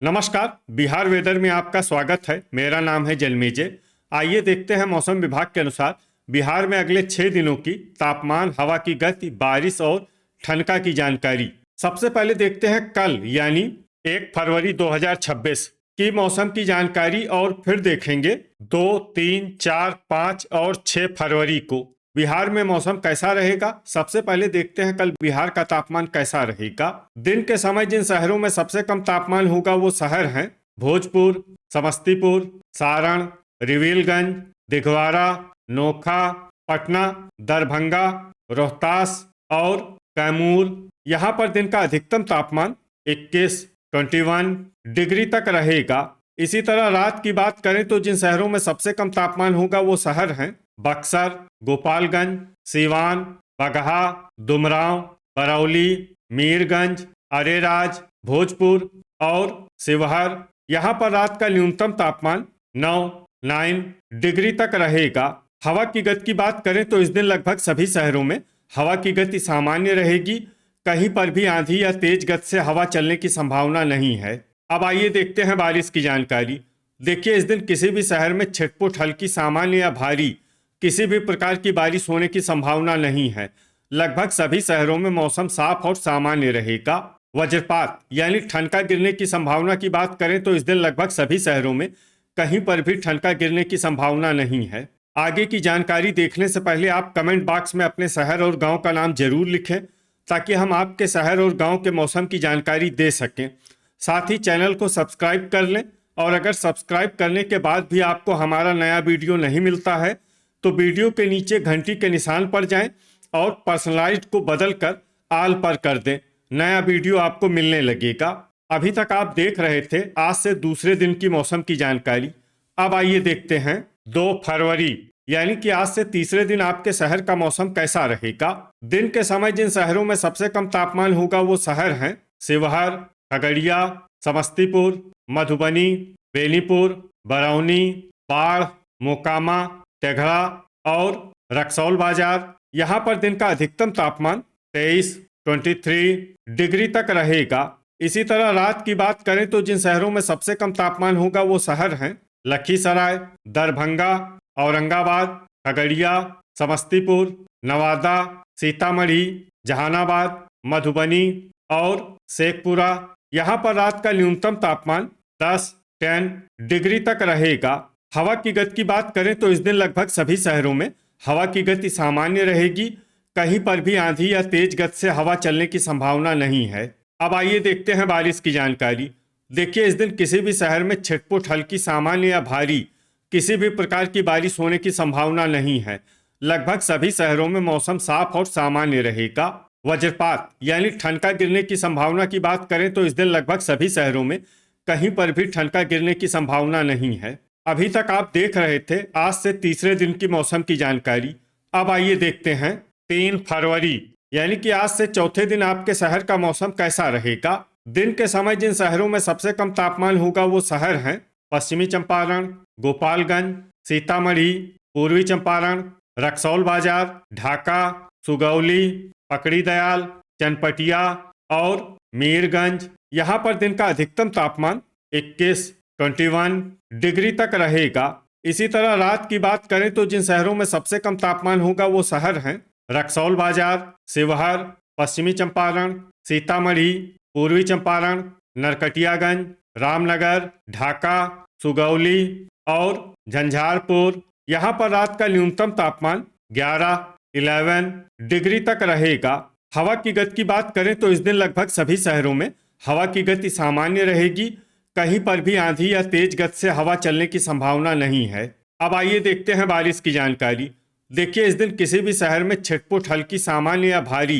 नमस्कार। बिहार वेदर में आपका स्वागत है। मेरा नाम है जन्मेजय। आइए देखते हैं मौसम विभाग के अनुसार बिहार में अगले 6 दिनों की तापमान, हवा की गति, बारिश और ठनका की जानकारी। सबसे पहले देखते हैं कल यानी 1 फरवरी 2026 की मौसम की जानकारी और फिर देखेंगे 2, 3, 4, 5 और 6 फरवरी को बिहार में मौसम कैसा रहेगा। सबसे पहले देखते हैं कल बिहार का तापमान कैसा रहेगा। दिन के समय जिन शहरों में सबसे कम तापमान होगा वो शहर हैं भोजपुर, समस्तीपुर, सारण, रिविलगंज, दिघवारा, नोखा, पटना, दरभंगा, रोहतास और कैमूर। यहाँ पर दिन का अधिकतम तापमान 21 डिग्री तक रहेगा। इसी तरह रात की बात करें तो जिन शहरों में सबसे कम तापमान होगा वो शहर हैं बक्सर, गोपालगंज, सीवान, बगहा, दुमराव, बरौली, मीरगंज, अरेराज, भोजपुर और शिवहर। यहाँ पर रात का न्यूनतम तापमान 9 डिग्री तक रहेगा। हवा की गति की बात करें तो इस दिन लगभग सभी शहरों में हवा की गति सामान्य रहेगी। कहीं पर भी आंधी या तेज गति से हवा चलने की संभावना नहीं है। अब आइए देखते हैं बारिश की जानकारी। देखिए, इस दिन किसी भी शहर में छिटपुट, हल्की, सामान्य या भारी किसी भी प्रकार की बारिश होने की संभावना नहीं है। लगभग सभी शहरों में मौसम साफ और सामान्य रहेगा। वज्रपात यानी ठनका गिरने की संभावना की बात करें तो इस दिन लगभग सभी शहरों में कहीं पर भी ठनका गिरने की संभावना नहीं है। आगे की जानकारी देखने से पहले आप कमेंट बॉक्स में अपने शहर और गांव का नाम जरूर लिखें ताकि हम आपके शहर और गांव के मौसम की जानकारी दे सकें। साथ ही चैनल को सब्सक्राइब कर लें और अगर सब्सक्राइब करने के बाद भी आपको हमारा नया वीडियो नहीं मिलता है तो वीडियो के नीचे घंटी के निशान पर जाएं और पर्सनलाइज्ड को बदलकर आल पर कर दें। नया वीडियो आपको मिलने लगेगा। अभी तक आप देख रहे थे आज से दूसरे दिन की मौसम की जानकारी। अब आइए देखते हैं 2 फरवरी यानी कि आज से तीसरे दिन आपके शहर का मौसम कैसा रहेगा। दिन के समय जिन शहरों में सबसे कम तापमान होगा वो शहर हैं शिवहर, खगड़िया, समस्तीपुर, मधुबनी, बेनीपुर, बरौनी, बाढ़, मोकामा, तेघड़ा और रक्सौल बाजार। यहाँ पर दिन का अधिकतम तापमान 23 डिग्री तक रहेगा। इसी तरह रात की बात करें तो जिन शहरों में सबसे कम तापमान होगा वो शहर हैं लखीसराय, दरभंगा, औरंगाबाद, खगड़िया, समस्तीपुर, नवादा, सीतामढ़ी, जहानाबाद, मधुबनी और शेखपुरा। यहाँ पर रात का न्यूनतम तापमान 10 डिग्री तक रहेगा। हवा की गति की बात करें तो इस दिन लगभग सभी शहरों में हवा की गति सामान्य रहेगी। कहीं पर भी आंधी या तेज गति से हवा चलने की संभावना नहीं है। अब आइए देखते हैं बारिश की जानकारी। देखिए, इस दिन किसी भी शहर में छिटपुट, हल्की, सामान्य या भारी किसी भी प्रकार की बारिश होने की संभावना नहीं है। लगभग सभी शहरों में मौसम साफ और सामान्य रहेगा। वज्रपात यानी ठनका गिरने की संभावना की बात करें तो इस दिन लगभग सभी शहरों में कहीं पर भी ठनका गिरने की संभावना नहीं है। अभी तक आप देख रहे थे आज से तीसरे दिन की मौसम की जानकारी। अब आइए देखते हैं 3 फरवरी यानी कि आज से चौथे दिन आपके शहर का मौसम कैसा रहेगा। दिन के समय जिन शहरों में सबसे कम तापमान होगा वो शहर हैं पश्चिमी चंपारण, गोपालगंज, सीतामढ़ी, पूर्वी चंपारण, रक्सौल बाजार, ढाका, सुगौली, पकड़ी दयाल, चनपटिया और मीरगंज। यहाँ पर दिन का अधिकतम तापमान 21 डिग्री तक रहेगा। इसी तरह रात की बात करें तो जिन शहरों में सबसे कम तापमान होगा वो शहर हैं रक्सौल बाजार, शिवहर, पश्चिमी चंपारण, सीतामढ़ी, पूर्वी चंपारण, नरकटियागंज, रामनगर, ढाका, सुगौली और झंझारपुर। यहाँ पर रात का न्यूनतम तापमान 11 डिग्री तक रहेगा। हवा की गति की बात करें तो इस दिन लगभग सभी शहरों में हवा की गति सामान्य रहेगी। कहीं पर भी आंधी या तेज गति से हवा चलने की संभावना नहीं है। अब आइए देखते हैं बारिश की जानकारी। देखिए, इस दिन किसी भी शहर में छिटपुट, हल्की, सामान्य या भारी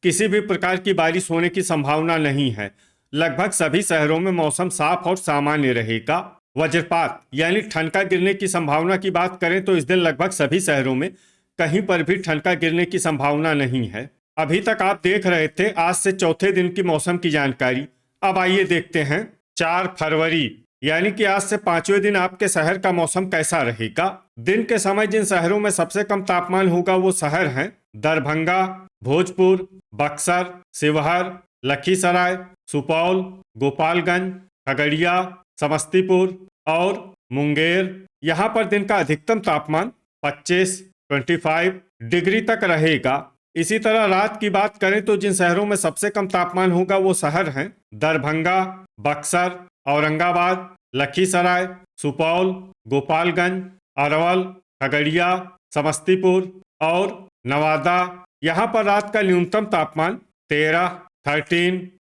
किसी भी प्रकार की बारिश होने की संभावना नहीं है। लगभग सभी शहरों में मौसम साफ और सामान्य रहेगा। वज्रपात यानी ठनका गिरने की संभावना की बात करें तो इस दिन लगभग सभी शहरों में कहीं पर भी ठनका गिरने की संभावना नहीं है। अभी तक आप देख रहे थे आज से चौथे दिन की मौसम की जानकारी। अब आइए देखते हैं 4 फरवरी यानी कि आज से 5वें दिन आपके शहर का मौसम कैसा रहेगा। दिन के समय जिन शहरों में सबसे कम तापमान होगा वो शहर हैं दरभंगा, भोजपुर, बक्सर, शिवहर, लखीसराय, सुपौल, गोपालगंज, खगड़िया, समस्तीपुर और मुंगेर। यहाँ पर दिन का अधिकतम तापमान 25 डिग्री तक रहेगा। इसी तरह रात की बात करें तो जिन शहरों में सबसे कम तापमान होगा वो शहर हैं दरभंगा, बक्सर, औरंगाबाद, लखीसराय, सुपौल, गोपालगंज, अरवल, खगड़िया, समस्तीपुर और नवादा। यहाँ पर रात का न्यूनतम तापमान 13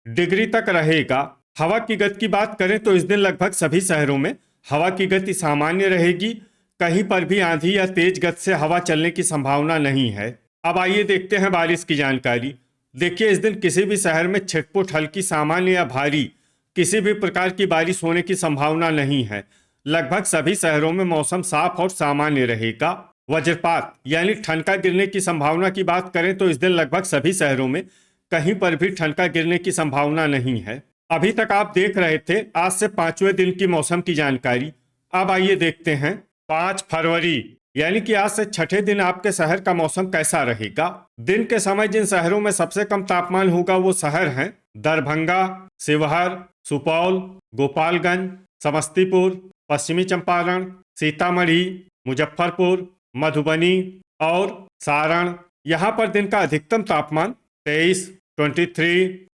डिग्री तक रहेगा। हवा की गति की बात करें तो इस दिन लगभग सभी शहरों में हवा की गति सामान्य रहेगी। कहीं पर भी आंधी या तेज गति से हवा चलने की संभावना नहीं है। अब आइए देखते हैं बारिश की जानकारी। देखिए, इस दिन किसी भी शहर में छिटपुट हल्की, सामान्य या भारी किसी भी प्रकार की बारिश होने की संभावना नहीं है। लगभग सभी शहरों में मौसम साफ और सामान्य रहेगा। वज्रपात यानी ठनका गिरने की संभावना की बात करें तो इस दिन लगभग सभी शहरों में कहीं पर भी ठनका गिरने की संभावना नहीं है। अभी तक आप देख रहे थे आज से 5वें दिन की मौसम की जानकारी। अब आइए देखते हैं 5 फरवरी यानी कि आज से छठे दिन आपके शहर का मौसम कैसा रहेगा। दिन के समय जिन शहरों में सबसे कम तापमान होगा वो शहर हैं दरभंगा, शिवहर, सुपौल, गोपालगंज, समस्तीपुर, पश्चिमी चंपारण, सीतामढ़ी, मुजफ्फरपुर, मधुबनी और सारण। यहाँ पर दिन का अधिकतम तापमान 23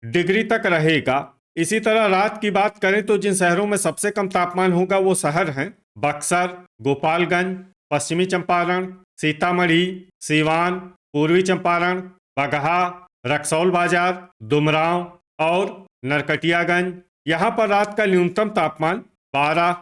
डिग्री तक रहेगा। इसी तरह रात की बात करें तो जिन शहरों में सबसे कम तापमान होगा वो शहर हैं बक्सर, गोपालगंज, पश्चिमी चंपारण, सीतामढ़ी, सीवान, पूर्वी चंपारण, बगहा, रक्सौल बाजार, डुमरांव और नरकटियागंज। यहाँ पर रात का न्यूनतम तापमान 12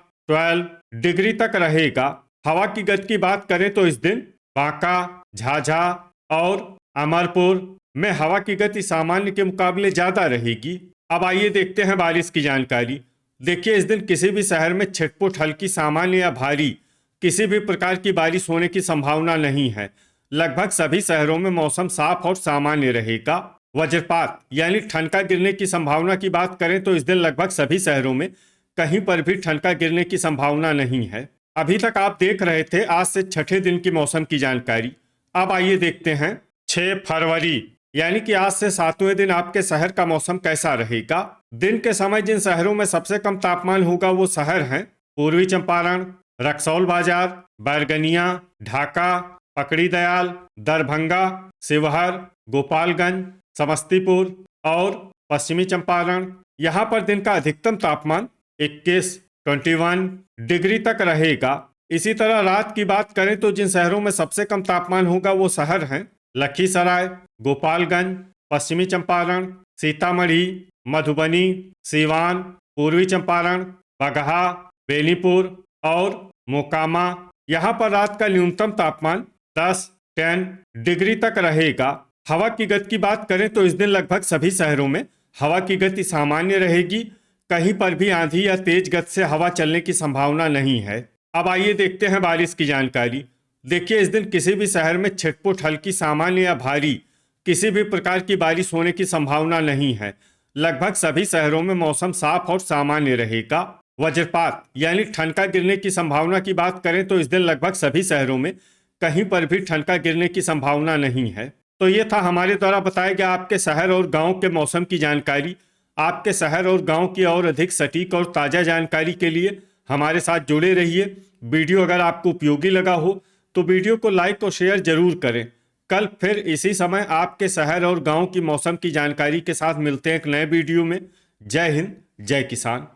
डिग्री तक रहेगा। हवा की गति की बात करें तो इस दिन बांका, झाझा और अमरपुर में हवा की गति सामान्य के मुकाबले ज्यादा रहेगी। अब आइए देखते हैं बारिश की जानकारी। देखिए, इस दिन किसी भी शहर में छिटपुट हल्की, सामान्य या भारी किसी भी प्रकार की बारिश होने की संभावना नहीं है। लगभग सभी शहरों में मौसम साफ और सामान्य रहेगा। वज्रपात यानी ठनका गिरने की संभावना की बात करें तो इस दिन लगभग सभी शहरों में कहीं पर भी ठनका गिरने की संभावना नहीं है। अभी तक आप देख रहे थे आज से छठे दिन की मौसम की जानकारी। अब आइए देखते हैं 6 फरवरी यानी कि आज से 7वें दिन आपके शहर का मौसम कैसा रहेगा। दिन के समय जिन शहरों में सबसे कम तापमान होगा वो शहर हैं पूर्वी चंपारण, रक्सौल बाजार, बैरगनिया, ढाका, पकड़ी दयाल, दरभंगा, शिवहर, गोपालगंज, समस्तीपुर और पश्चिमी चंपारण। यहाँ पर दिन का अधिकतम तापमान 21 डिग्री तक रहेगा। इसी तरह रात की बात करें तो जिन शहरों में सबसे कम तापमान होगा वो शहर हैं लखीसराय, गोपालगंज, पश्चिमी चंपारण, सीतामढ़ी, मधुबनी, सीवान, पूर्वी चंपारण, बगहा, बेनीपुर और मोकामा। यहाँ पर रात का न्यूनतम तापमान 10 डिग्री तक रहेगा। हवा की गति की बात करें तो इस दिन लगभग सभी शहरों में हवा की गति सामान्य रहेगी। कहीं पर भी आंधी या तेज गति से हवा चलने की संभावना नहीं है। अब आइए देखते हैं बारिश की जानकारी। देखिए, इस दिन किसी भी शहर में छिटपुट हल्की, सामान्य या भारी किसी भी प्रकार की बारिश होने की संभावना नहीं है। लगभग सभी शहरों में मौसम साफ और सामान्य रहेगा। वज्रपात यानी ठनका गिरने की संभावना की बात करें तो इस दिन लगभग सभी शहरों में कहीं पर भी ठनका गिरने की संभावना नहीं है। तो ये था हमारे द्वारा बताया गया आपके शहर और गांव के मौसम की जानकारी। आपके शहर और गांव की और अधिक सटीक और ताज़ा जानकारी के लिए हमारे साथ जुड़े रहिए। वीडियो अगर आपको उपयोगी लगा हो तो वीडियो को लाइक और शेयर जरूर करें। कल फिर इसी समय आपके शहर और गांव की मौसम की जानकारी के साथ मिलते हैं एक नए वीडियो में। जय हिंद, जय किसान।